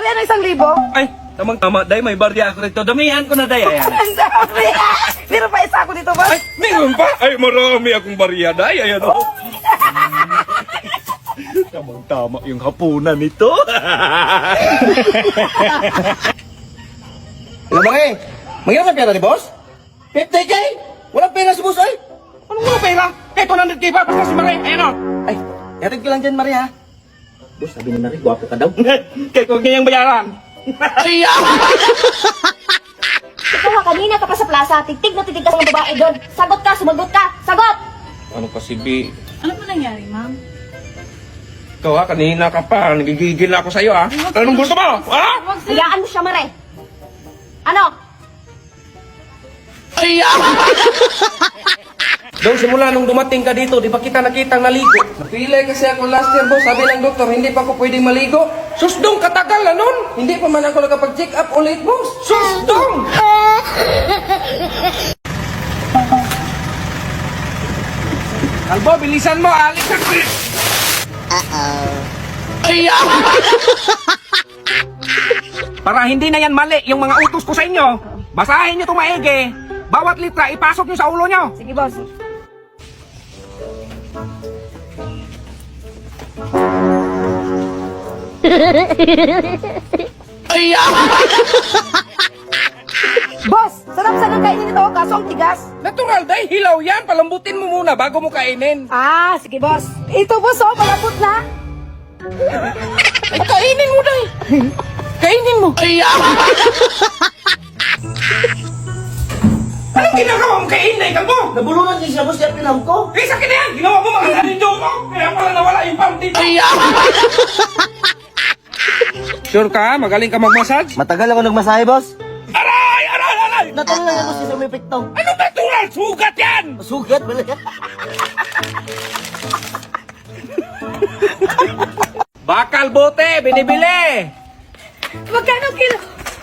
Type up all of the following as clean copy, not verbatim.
Ari, ano 1,000? Ay, tamang-tama, day, may barya ako rito. Damihan ko na, day. Ayan. Ang dami! Meron pa isa ako dito, boss. Ay, meron pa? Ay, marami akong barya, day. Ayan, oh. Tamang-tama yung hapunan nito. Alam mo eh, mayroon ka pera ni boss? 50K? Walang pera si boss ay! Anong mga pera? Kahit 100K ba? Basta si Marie. Ayan, oh. Ay, yatid ko lang dyan, Maria. Boss, sabi ni Marie, gwapo ka daw. Kahit huwag niyang bayaran. Ay, Ikaw nga, kanina ka pa sa plaza, titig na titig ka sa mga babae doon. Sagot ka, sumagot ka, sagot! Ano kasi, B? Ano po nangyari, ma'am? Ikaw ha, kanina ka pa. Nagigigil na ako sa'yo, ha? Anong gusto mo? Ha? Hayaan mo siya, Mare. Ano? Daw, simula nung dumating ka dito, di ba kita nakitang naligo? Napilay kasi ako last year, boss. Sabi ng doktor, hindi pa ako pwedeng maligo. Susdong, katagal na nun. Hindi pa man ako nakapag-check up ulit, boss. Susdong! Kalbo, bilisan mo. Alis ka. Para hindi na yan mali yung mga utos ko sa inyo, basahin nyo itong maigi. Bawat litra, ipasok nyo sa ulo nyo. Sige, boss. Boss, sarap-sarap kainin ito, kaso ang tigas. Natural, day. Hilaw yan. Palambutin mo muna bago mo kainin. Ah, sige, boss. Ito, boss, oh, malambot na. Ay, kainin mo, day. Kainin mo. Anong ginagawa mo kainin, Kalbo? Nabulunan din siya, boss. Kaya pinam ko. Eh, sakit na yan. Ginawa mo mga nanindyo mo. Kaya pala nawala yung pump dito. Sure ka? Magaling ka mag-massage? Matagal ako nagmasahe, boss. Aray! Aray! Aray! Natuloy lang yan, boss. Sa may pekto. Ano natural? Sugat yan! Sugat, wala. Bakal bote, binibili! Magkano kilo?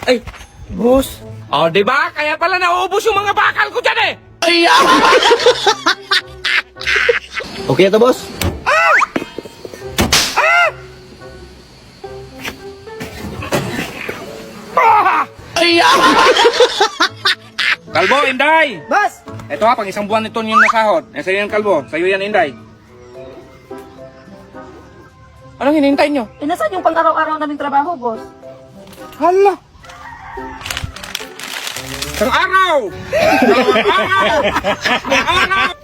Ay, boss. O, di ba? Kaya pala nauubos yung mga bakal ko dyan eh! Okay ito, boss. Kalbo, Inday! Boss, Ito ha, pang isang buwan nito yung nasahod. Yan sa'yo yan, Kalbo. Sa'yo yan, Inday. Anong hinihintay nyo? inasan yung pang-araw-araw naming trabaho, boss? Hala! Isang araw! Isang araw! Isang araw!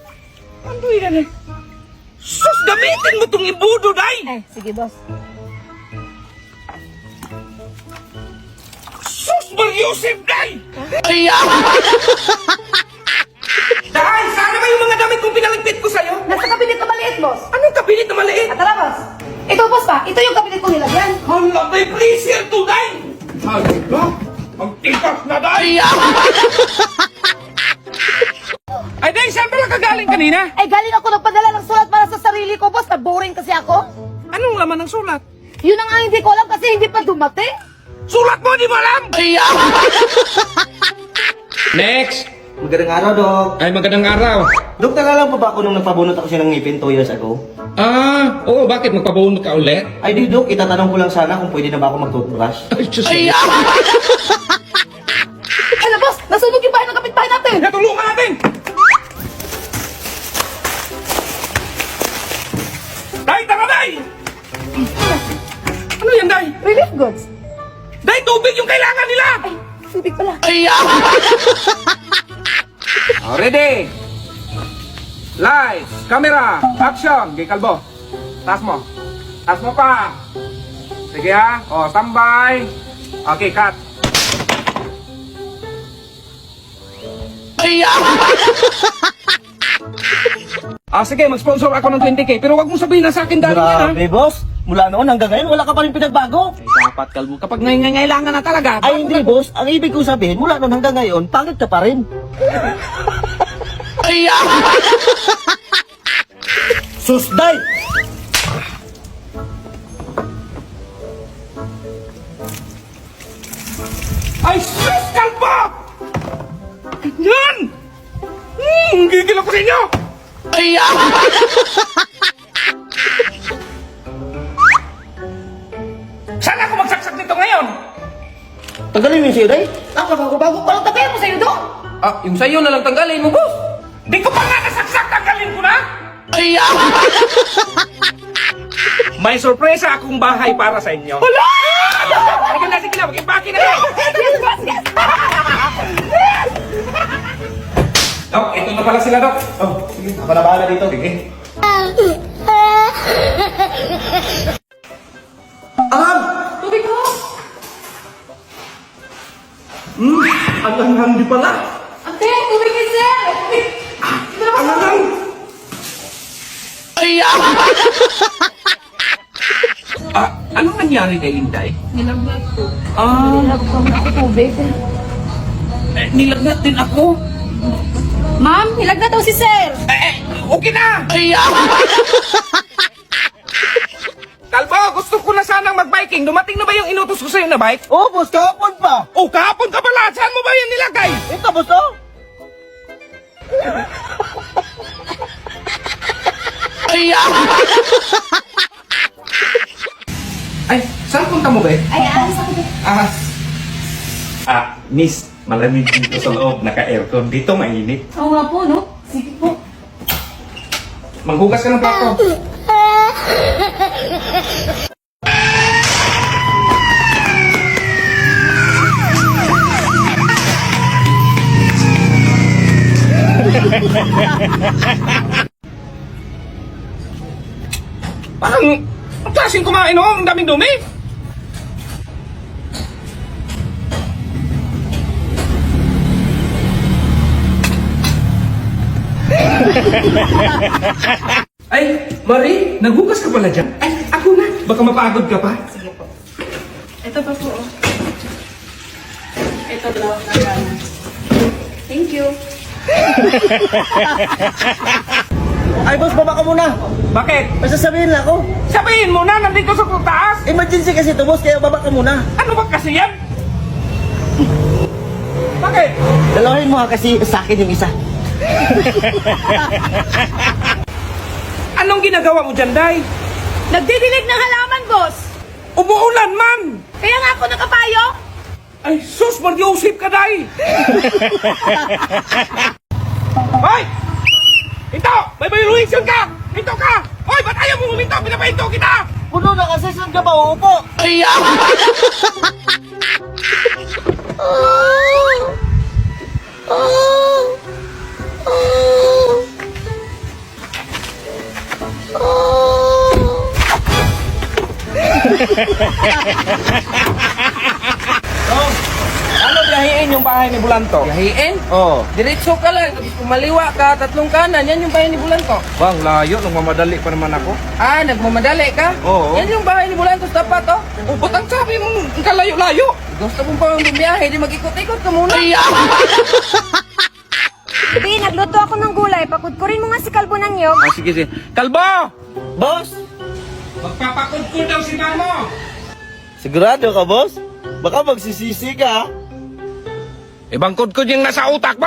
Ano yan eh? Sus, gamitin mo itong ibudo, Day! Eh, sige, boss. Sus, Mariusip, Day! Day, sana ba yung mga damit kong pinaligpit ko sa'yo? Nasa kabinet na maliit, boss. Anong kabinet na maliit? At tara, boss. Ito, boss pa. Ito yung kabinet ko nilagyan. Hala, Day, please, here to, Day! Hala, ang tikas na, Day! Ay, Day, saan pala kagaling kanina? Eh, galing ako nagpadala ng sulat para sa sarili ko, boss. Na-boring kasi ako. Anong laman ng sulat? Yun ang hindi ko alam kasi hindi pa dumating. Sulat mo, di mo alam! Next! Magandang araw, Dok. Ay, magandang araw. Dok, nakalang pa ba ako nung nagpabunot ako siya ng ngipin 2 years ago? Ah, oo, bakit? Magpabunod ka ulit? Ay, di, Dok. Itatanong ko lang sana kung pwede na ba ako mag-toothbrush. Ay, Diyos ko. Ano, boss? Nasunog yung bahay ng kapitbahay natin. Natulungan natin! Day, tara, Day! Ano yan, Day? Relief goods. Day, tubig yung kailangan nila! Ay, tubig pala. Oh, ready? Lights, camera, action! Gay Kalbo. Taas mo. Taas mo pa. Sige ha. O, standby. Okay, cut. Sige, mag-sponsor ako ng 20K. Pero wag mo sabihin na sa akin dahil yan, ha? Grabe, boss. Mula noon hanggang ngayon, wala ka pa rin pinagbago. Dapat, Kalbo. Kapag ngailangan na talaga. Ay, hindi, boss. Ang ibig ko sabihin, mula noon hanggang ngayon, pangit ka pa rin. Susday! Ay, sus, Kalbo! Ganyan! Gigil ako sa inyo! Saan ako magsaksak nito? dito ngayon? Tanggalin mo yung sa'yo, day. Ako, bago pa lang tagay mo sa'yo doon. Ah, yung sa'yo na lang tanggalin mo, boss. Di ko pa nga nasaksak, tanggalin ko na! May sorpresa akong bahay para sa inyo. Hala! Sige na, mag-impake na kayo. Yes, boss, yes. Dok, ito na pala sila, Dok. Oh, sige. Ako na bahala dito. Sige. Tubig mo. Ang di pala. Ate, tubig ni sir. Ang anong nangyari kay Inday? Nilagnat ko. Ah, Nilagnat na ako tubig. nilagnat din ako. Ma'am, nilagnat daw si sir. Okay na! Kalbo, gusto ko na sanang mag-biking. Dumating na ba yung inutos ko sa'yo na bike? Oo, boss, kahapon pa. Oh, kahapon ka pala. Saan mo ba yan nilagay? Ito, boss, oh. Ay, saan punta mo ba eh? Ay, alas ako dito. Miss, malamig dito sa loob, naka-aircon. Dito mainit. Oo nga po, no? Sige po. Maghugas ka ng plato. Parang, ang klaseng kumain, oh. Ang daming dumi. Ay, Marie, naghugas ka pala dyan? Ay, ako na. Baka mapagod ka pa. Sige po. Ito pa po. Oh. Ito daw na yan. Thank you. Ay, boss, baba ka muna. Bakit? May sasabihin lang ako. Sabihin mo na, nandito sa taas. Emergency kasi ito, boss, kaya baba ka muna. Ano ba kasi yan? Bakit? Dalawahin mo ha, kasi sa akin yung isa. Anong ginagawa mo dyan, Day? Nagdidilig ng halaman, boss. Umuulan man! Kaya nga ako nakapayo. Ay, sus, Mariusip ka, Day! Hoy! Ito! May violation ka! Ito ka! Hoy, ba't ayaw mo huminto? Pinapahinto kita! Puno na kasi, saan ka ba uupo? Oh, ano biyahiin yung bahay ni Bulanto? Yahiin? Oo. Diretso ka lang, tapos kumaliwa ka, tatlong kanan, yan yung bahay ni Bulanto. Bang, layo. Nung mamadali pa naman ako. Ah, nagmamadali ka? Oo. Yan yung bahay ni Bulanto, dapat oh. O, ba't ang sabi mo ang kalayo-layo? Gusto mong pa bumiyahe, di mag-ikot-ikot ka muna. Bi, nagluto ako ng gulay. Pakudkurin mo nga si Kalbo ng niyog. Ah, sige, sige. Kalbo! Boss, Magpapakudkod daw si Mamo! sigurado ka, boss? Baka magsisisi ka. Ibang kudkod yung nasa utak mo!